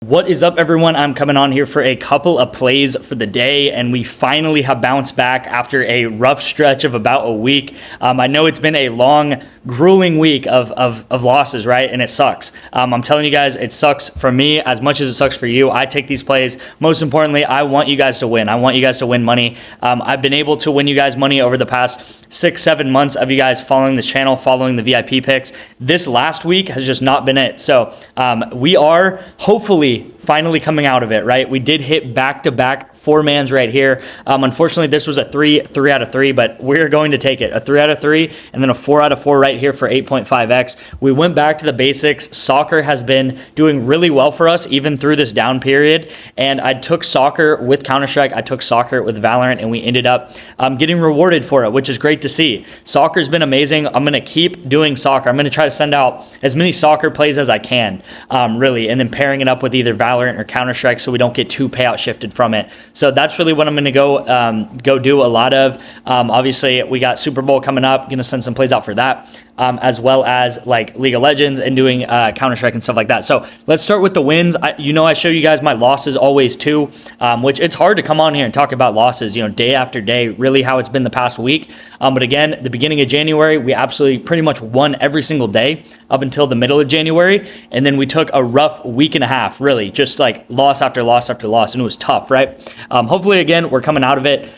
What is up, everyone? I'm coming on here for a couple of plays for the day, and we finally have bounced back after a rough stretch of about a week. I know it's been a long, grueling week of losses, right? And it sucks. I'm telling you guys, it sucks for me as much as it sucks for you. I take these plays. Most importantly, I want you guys to win. I want you guys to win money. I've been able to win you guys money over the past 6-7 months of you guys following this channel, following the VIP picks. This last week has just not been it. So we are hopefully finally coming out of it, right? We did hit back-to-back 4-mans right here. Unfortunately, this was a 3 out of 3, but we're going to take it. A 3 out of 3 and then a 4 out of 4 right here for 8.5x. We went back to the basics. Soccer has been doing really well for us even through this down period, and I took soccer with Counter-Strike. I took soccer with Valorant, and we ended up getting rewarded for it, which is great to see. Soccer's been amazing. I'm going to keep doing soccer. I'm going to try to send out as many soccer plays as I can, really, and then pairing it up with either Valorant or Counter-Strike so we don't get too payout shifted from it. So that's really what I'm going to go do a lot of. Obviously, we got Super Bowl coming up. Going to send some plays out for that, as well as like League of Legends and doing Counter-Strike and stuff like that. So let's start with the wins. I show you guys my losses always too, which it's hard to come on here and talk about losses, day after day, really how it's been the past week. But again, the beginning of January, we absolutely pretty much won every single day up until the middle of January. And then we took a rough week and a half, really, just like loss after loss after loss. And it was tough, right? Hopefully, again, we're coming out of it.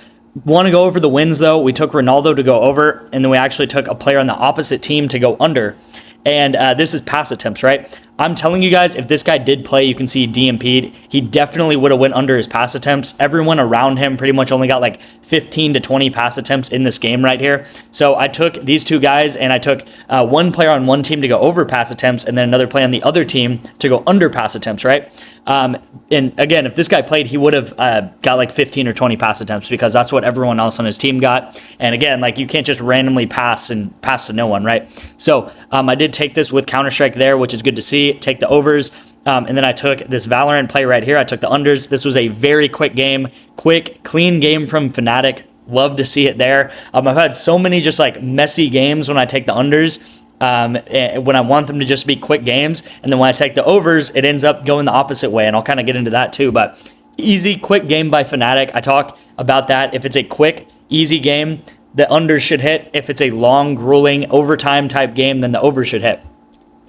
Want to go over the wins, though. We took Ronaldo to go over, and then we actually took a player on the opposite team to go under. And this is pass attempts, right? I'm telling you guys, if this guy did play, you can see DMP'd. He definitely would have went under his pass attempts. Everyone around him pretty much only got like 15 to 20 pass attempts in this game right here. So I took these two guys, and I took one player on one team to go over pass attempts, and then another player on the other team to go under pass attempts, right? And again, if this guy played, he would have got like 15 or 20 pass attempts because that's what everyone else on his team got. And again, like you can't just randomly pass to no one, right? So I did take this with Counter-Strike there, which is good to see. Take the overs. And then I took this Valorant play right here. I took the unders. This was a very quick game, clean game from Fnatic. Love to see it there. I've had so many just like messy games when I take the unders. When I want them to just be quick games, and then when I take the overs, it ends up going the opposite way, and I'll kind of get into that too. But easy, quick game by Fnatic. I talk about that. If it's a quick, easy game, the unders should hit. If it's a long, grueling, overtime type game, then the over should hit.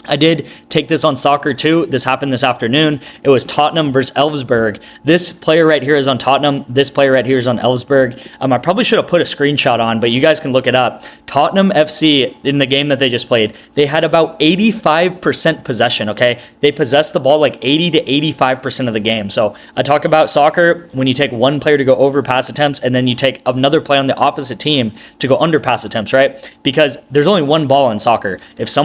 I did take this on soccer too. This happened this afternoon. It was Tottenham versus Elfsborg. This player right here is on Tottenham. This player right here is on Elfsborg. I probably should have put a screenshot on, but you guys can look it up. Tottenham FC, in the game that they just played, they had about 85% possession, okay? They possessed the ball like 80 to 85% of the game. So I talk about soccer when you take one player to go over pass attempts, and then you take another player on the opposite team to go under pass attempts, right? Because there's only one ball in soccer. If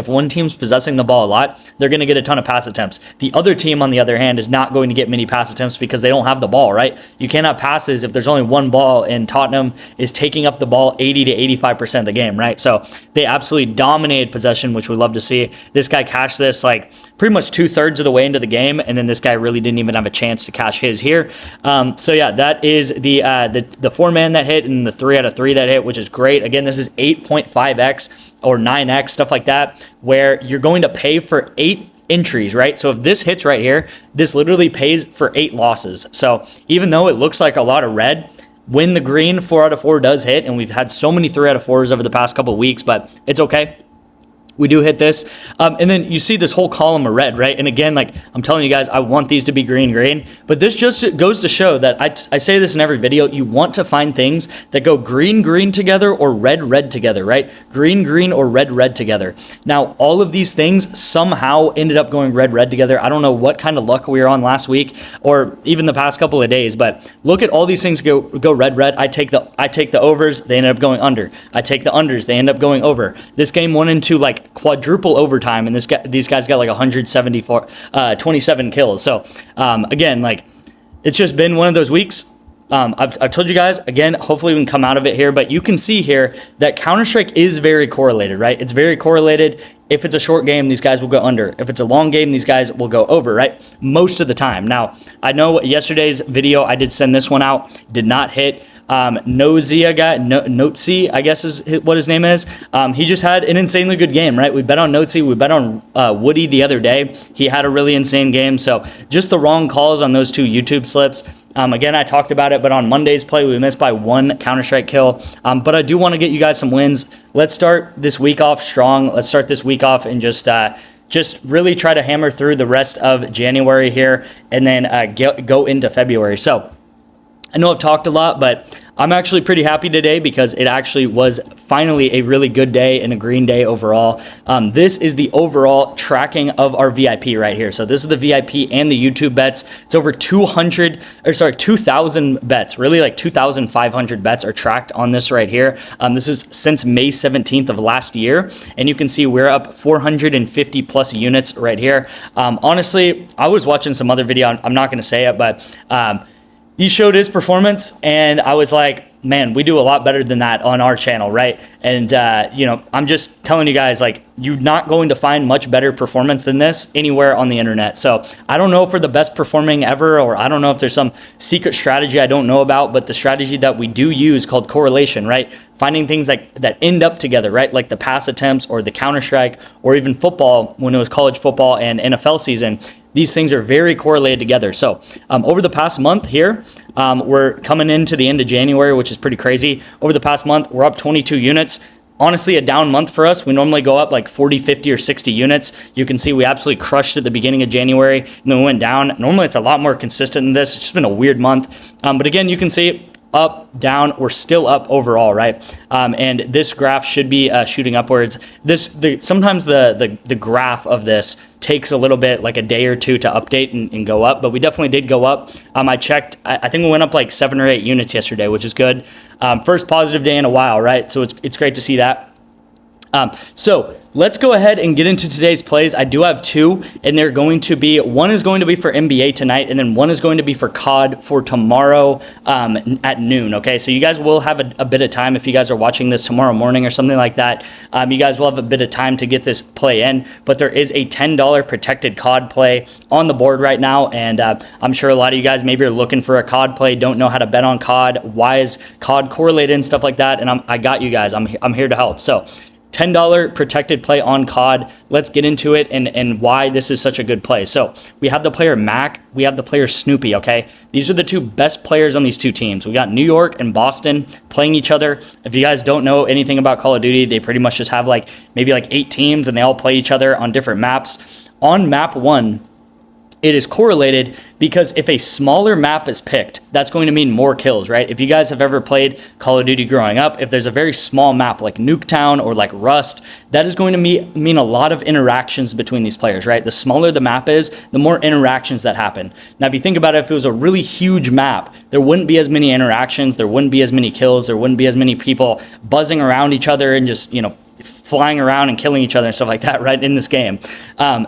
one team's possessing the ball a lot, they're going to get a ton of pass attempts. The other team, on the other hand, is not going to get many pass attempts because they don't have the ball, right? You cannot passes if there's only one ball, and Tottenham is taking up the ball 80 to 85% of the game, right? So they absolutely dominated possession, which we love to see. This guy cashed this like pretty much 2/3 of the way into the game, and then this guy really didn't even have a chance to cash his here. So yeah, that is the 4-man that hit and the 3 out of 3 that hit, which is great. Again, this is 8.5x or 9x, stuff like that, where you're going to pay for 8 entries, right? So if this hits right here, this literally pays for 8 losses. So even though it looks like a lot of red, when the green 4 out of 4 does hit, and we've had so many 3 out of 4s over the past couple of weeks, but it's okay. We do hit this. And then you see this whole column of red, right? And again, like I'm telling you guys, I want these to be green, but this just goes to show that I say this in every video. You want to find things that go green together or red together, right? Green or red together. Now, all of these things somehow ended up going red together. I don't know what kind of luck we were on last week or even the past couple of days, but look at all these things go red. I take the overs, they end up going under. I take the unders, they end up going over. This game went into like quadruple overtime, and these guys got like 174 27 kills. So again, like it's just been one of those weeks. I've told you guys, again, hopefully we can come out of it here, but you can see here that Counter-Strike is very correlated, right? It's very correlated. if it's a short game, these guys will go under. If it's a long game, these guys will go over, right? Most of the time. Now, I know yesterday's video, I did send this one out, did not hit. Nozia guy, Notzi, I guess is what his name is. He just had an insanely good game, right? We bet on Notzi, we bet on Woody the other day. He had a really insane game. So just the wrong calls on those two YouTube slips. Again, I talked about it, but on Monday's play, we missed by 1 Counter-Strike kill. But I do want to get you guys some wins. Let's start this week off strong. Let's start this week off and just really try to hammer through the rest of January here and then go into February. So I know I've talked a lot, but I'm actually pretty happy today because it actually was finally a really good day and a green day overall. This is the overall tracking of our VIP right here. So this is the VIP and the YouTube bets. It's over 2,000 bets, really like 2,500 bets are tracked on this right here. This is since May 17th of last year. And you can see we're up 450 plus units right here. Honestly, I was watching some other video. I'm not going to say it, but he showed his performance and I was like, man, we do a lot better than that on our channel, right? And, I'm just telling you guys, like, you're not going to find much better performance than this anywhere on the internet. So I don't know if we're the best performing ever, or I don't know if there's some secret strategy I don't know about, but the strategy that we do use called correlation, right? Finding things that end up together, right? Like the pass attempts or the Counter-Strike or even football when it was college football and NFL season. These things are very correlated together. So over the past month here, we're coming into the end of January, which is pretty crazy. Over the past month, we're up 22 units. Honestly, a down month for us. We normally go up like 40, 50, or 60 units. You can see we absolutely crushed at the beginning of January, and then we went down. Normally, it's a lot more consistent than this. It's just been a weird month. But again, you can see up, down, we're still up overall, right? And this graph should be shooting upwards. Sometimes the graph of this takes a little bit, like a day or two to update and go up, but we definitely did go up. I checked, I think we went up like 7 or 8 units yesterday, which is good. First positive day in a while, right? So it's great to see that. So let's go ahead and get into today's plays. I do have 2, and they're going to be, one is going to be for NBA tonight, and then one is going to be for COD for tomorrow at noon, okay? So you guys will have a bit of time if you guys are watching this tomorrow morning or something like that. You guys will have a bit of time to get this play in, but there is a $10 protected COD play on the board right now, and I'm sure a lot of you guys maybe are looking for a COD play, don't know how to bet on COD, why is COD correlated and stuff like that, and I got you guys. I'm here to help. So $10 protected play on COD. Let's get into it and why this is such a good play. So we have the player Mac, we have the player Snoopy, okay? These are the 2 best players on these 2 teams. We got New York and Boston playing each other. If you guys don't know anything about Call of Duty, they pretty much just have maybe 8 teams and they all play each other on different maps. On map 1, it is correlated because if a smaller map is picked, that's going to mean more kills, right? If you guys have ever played Call of Duty growing up, if there's a very small map like Nuketown or like Rust, that is going to mean a lot of interactions between these players, right? The smaller the map is, the more interactions that happen. Now, if you think about it, if it was a really huge map, there wouldn't be as many interactions, there wouldn't be as many kills, there wouldn't be as many people buzzing around each other and just, flying around and killing each other and stuff like that, right, in this game.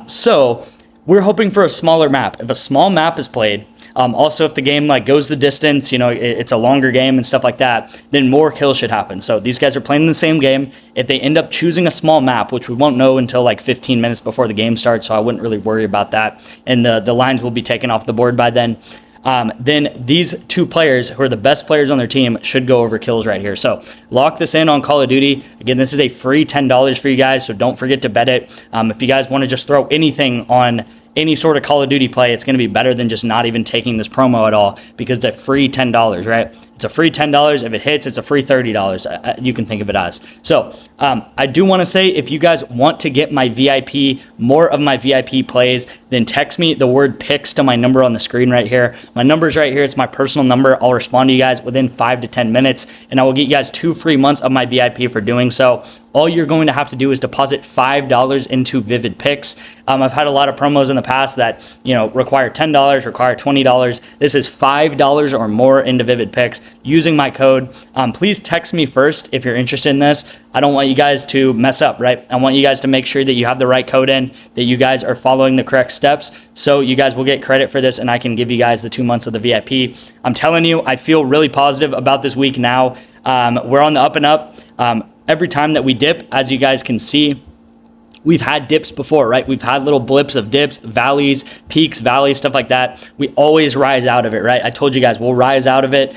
So we're hoping for a smaller map. If a small map is played, also if the game goes the distance, it's a longer game and stuff like that, then more kills should happen. So these guys are playing the same game. If they end up choosing a small map, which we won't know until 15 minutes before the game starts, so I wouldn't really worry about that. And the lines will be taken off the board by then. Then these 2 players who are the best players on their team should go over kills right here. So lock this in on Call of Duty. Again, this is a free $10 for you guys, so don't forget to bet it. If you guys want to just throw anything on any sort of Call of Duty play, it's going to be better than just not even taking this promo at all because it's a free $10, right? It's a free $10. If it hits, it's a free $30. You can think of it as. So I do want to say, if you guys want to get my VIP, more of my VIP plays, then text me the word picks to my number on the screen right here. My number's right here. It's my personal number. I'll respond to you guys within 5 to 10 minutes, and I will get you guys 2 free months of my VIP for doing so. All you're going to have to do is deposit $5 into Vivid Picks. I've had a lot of promos in the past that require $10, require $20. This is $5 or more into Vivid Picks using my code. Please text me first if you're interested in this. I don't want you guys to mess up, right? I want you guys to make sure that you have the right code in, that you guys are following the correct steps, so you guys will get credit for this and I can give you guys the 2 months of the VIP. I'm telling you, I feel really positive about this week now. We're on the up and up. Every time that we dip, as you guys can see, we've had dips before, right? We've had little blips of dips, valleys, peaks, valleys, stuff like that. We always rise out of it, right? I told you guys we'll rise out of it.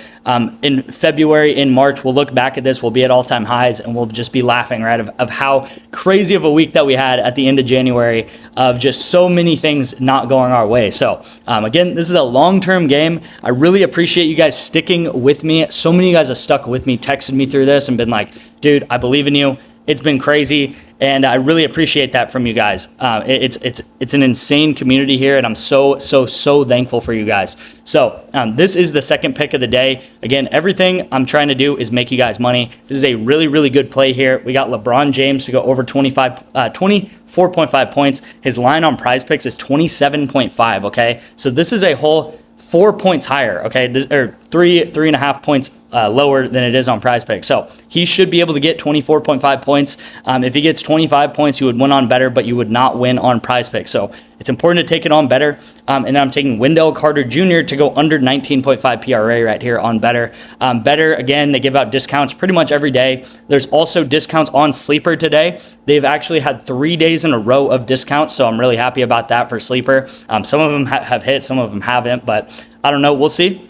In February, in March, we'll look back at this, we'll be at all-time highs, and we'll just be laughing, right, of how crazy of a week that we had at the end of January, of just so many things not going our way. So again, this is a long-term game. I really appreciate you guys sticking with me. So many of you guys have stuck with me, texted me through this and been like, dude, I believe in you. It's been crazy, and I really appreciate that from you guys. It's an insane community here, and I'm so thankful for you guys. So this is the second pick of the day. Again, everything I'm trying to do is make you guys money. This is a really good play here. We got LeBron James to go over 24.5 points. His line on PrizePicks is 27.5. Okay, so this is a whole 4 points higher, okay, or 3.5 points lower than it is on PrizePicks. So he should be able to get 24.5 points. If he gets 25 points, you would win on better, but you would not win on PrizePicks. So it's important to take it on better. And then I'm taking Wendell Carter Jr. to go under 19.5 PRA right here on better. Better, again, they give out discounts pretty much every day. There's also discounts on Sleeper today. They've actually had 3 days in a row of discounts, so I'm really happy about that for Sleeper. Some of them have hit, some of them haven't, but I don't know. We'll see.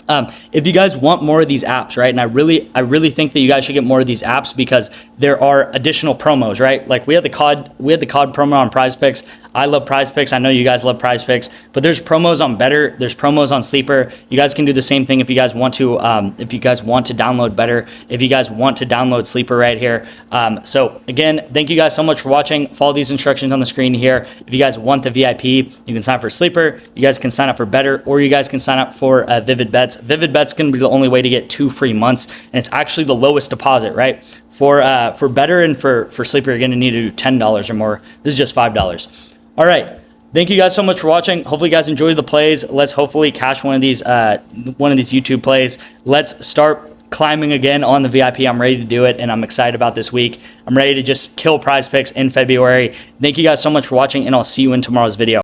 If you guys want more of these apps, right? And I really think that you guys should get more of these apps because there are additional promos, right? Like we had the COD promo on PrizePicks. I love PrizePicks. I know you guys love PrizePicks, but there's promos on Better. There's promos on Sleeper. You guys can do the same thing if you guys want to. If you guys want to download Better, if you guys want to download Sleeper right here. So again, thank you guys so much for watching. Follow these instructions on the screen here. If you guys want the VIP, you can sign up for Sleeper. You guys can sign up for Better, or you guys can sign up for Vivid Bets. Vivid Bets can be the only way to get 2 free months, and it's actually the lowest deposit, right? For Better and for Sleeper, you're going to need to do $10 or more. This is just $5. All right. Thank you guys so much for watching. Hopefully you guys enjoyed the plays. Let's hopefully cash one of these YouTube plays. Let's start climbing again on the VIP. I'm ready to do it, and I'm excited about this week. I'm ready to just kill PrizePicks in February. Thank you guys so much for watching, and I'll see you in tomorrow's video.